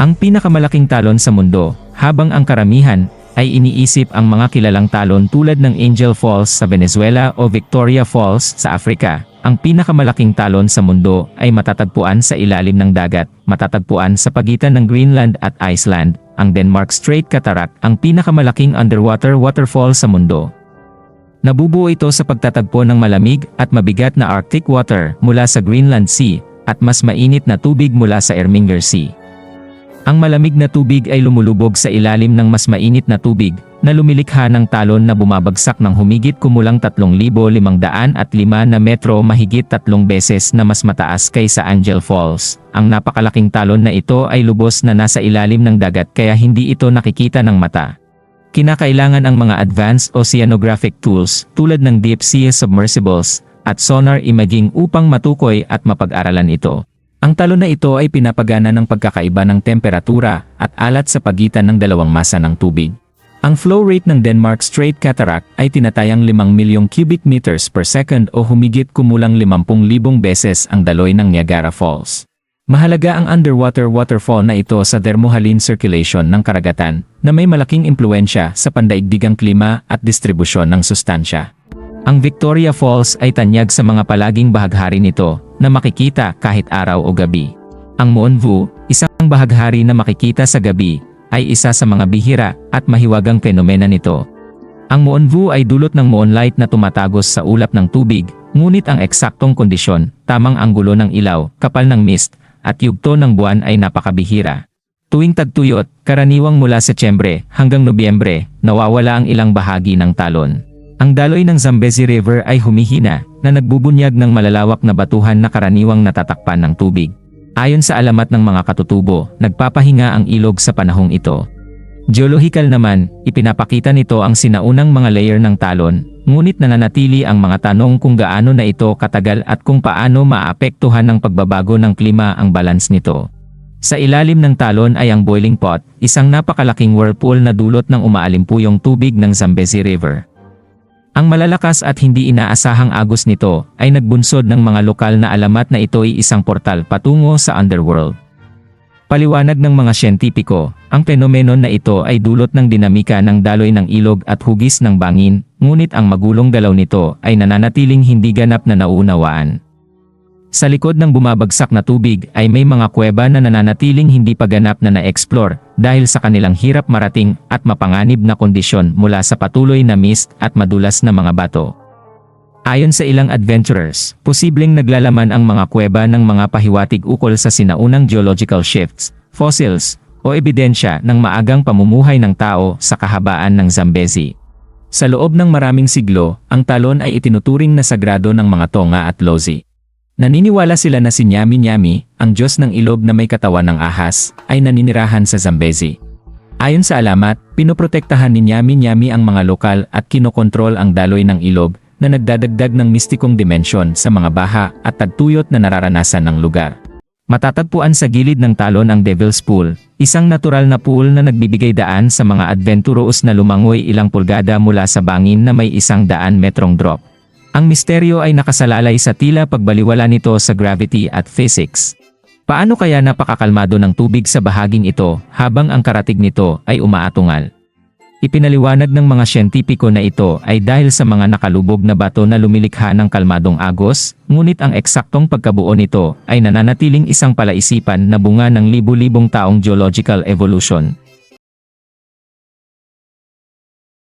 Ang pinakamalaking talon sa mundo, habang ang karamihan ay iniisip ang mga kilalang talon tulad ng Angel Falls sa Venezuela o Victoria Falls sa Africa. Ang pinakamalaking talon sa mundo ay matatagpuan sa ilalim ng dagat, matatagpuan sa pagitan ng Greenland at Iceland. Ang Denmark Strait Cataract, ang pinakamalaking underwater waterfall sa mundo. Nabubuo ito sa pagtatagpo ng malamig at mabigat na Arctic water mula sa Greenland Sea at mas mainit na tubig mula sa Erminger Sea. Ang malamig na tubig ay lumulubog sa ilalim ng mas mainit na tubig, na lumilikha ng talon na bumabagsak ng humigit kumulang 3,505 na metro, mahigit 3 beses na mas mataas kaysa Angel Falls. Ang napakalaking talon na ito ay lubos na nasa ilalim ng dagat kaya hindi ito nakikita ng mata. Kinakailangan ang mga advanced oceanographic tools tulad ng deep sea submersibles at sonar imaging upang matukoy at mapag-aralan ito. Ang talon na ito ay pinapagana ng pagkakaiba ng temperatura at alat sa pagitan ng dalawang masa ng tubig. Ang flow rate ng Denmark Strait Cataract ay tinatayang 5 milyong cubic meters per second o humigit kumulang 50,000 beses ang daloy ng Niagara Falls. Mahalaga ang underwater waterfall na ito sa thermohaline circulation ng karagatan, na may malaking impluensya sa pandaigdigang klima at distribusyon ng sustansya. Ang Victoria Falls ay tanyag sa mga palaging bahaghari nito, na makikita kahit araw o gabi. Ang Moon View, isang bahaghari na makikita sa gabi, ay isa sa mga bihira at mahiwagang fenomena nito. Ang Moon View ay dulot ng moonlight na tumatagos sa ulap ng tubig, ngunit ang eksaktong kondisyon, tamang anggulo ng ilaw, kapal ng mist, at yugto ng buwan ay napakabihira. Tuwing tagtuyot, karaniwang mula Setyembre hanggang Nobyembre, nawawala ang ilang bahagi ng talon. Ang daloy ng Zambezi River ay humihina, na nagbubunyag ng malalawak na batuhan na karaniwang natatakpan ng tubig. Ayon sa alamat ng mga katutubo, nagpapahinga ang ilog sa panahong ito. Geological naman, ipinapakita nito ang sinaunang mga layer ng talon, ngunit nananatili ang mga tanong kung gaano na ito katagal at kung paano maapektuhan ng pagbabago ng klima ang balance nito. Sa ilalim ng talon ay ang boiling pot, isang napakalaking whirlpool na dulot ng umaalimpuyong tubig ng Zambezi River. Ang malalakas at hindi inaasahang agos nito ay nagbunsod ng mga lokal na alamat na ito ay isang portal patungo sa underworld. Paliwanag ng mga siyentipiko, ang fenomeno na ito ay dulot ng dinamika ng daloy ng ilog at hugis ng bangin, ngunit ang magulong galaw nito ay nananatiling hindi ganap na nauunawaan. Sa likod ng bumabagsak na tubig ay may mga kuweba na nananatiling hindi pa ganap na na-explore dahil sa kanilang hirap marating at mapanganib na kondisyon mula sa patuloy na mist at madulas na mga bato. Ayon sa ilang adventurers, posibleng naglalaman ang mga kuweba ng mga pahiwatig ukol sa sinaunang geological shifts, fossils, o ebidensya ng maagang pamumuhay ng tao sa kahabaan ng Zambezi. Sa loob ng maraming siglo, ang talon ay itinuturing na sagrado ng mga Tonga at Lozi. Naniniwala sila na si Nyami Nyami, ang Diyos ng ilog na may katawan ng ahas, ay naninirahan sa Zambezi. Ayon sa alamat, pinoprotektahan ni Nyami Nyami ang mga lokal at kinokontrol ang daloy ng ilog na nagdadagdag ng mistikong dimensyon sa mga baha at tagtuyot na nararanasan ng lugar. Matatagpuan sa gilid ng talon ang Devil's Pool, isang natural na pool na nagbibigay daan sa mga adventurous na lumangoy ilang pulgada mula sa bangin na may 100 metrong drop. Ang misteryo ay nakasalalay sa tila pagbaliwala nito sa gravity at physics. Paano kaya napakakalmado ng tubig sa bahaging ito habang ang karatig nito ay umaatungal? Ipinaliwanag ng mga siyentipiko na ito ay dahil sa mga nakalubog na bato na lumilikha ng kalmadong agos, ngunit ang eksaktong pagkabuo nito ay nananatiling isang palaisipan na bunga ng libu-libong taong geological evolution.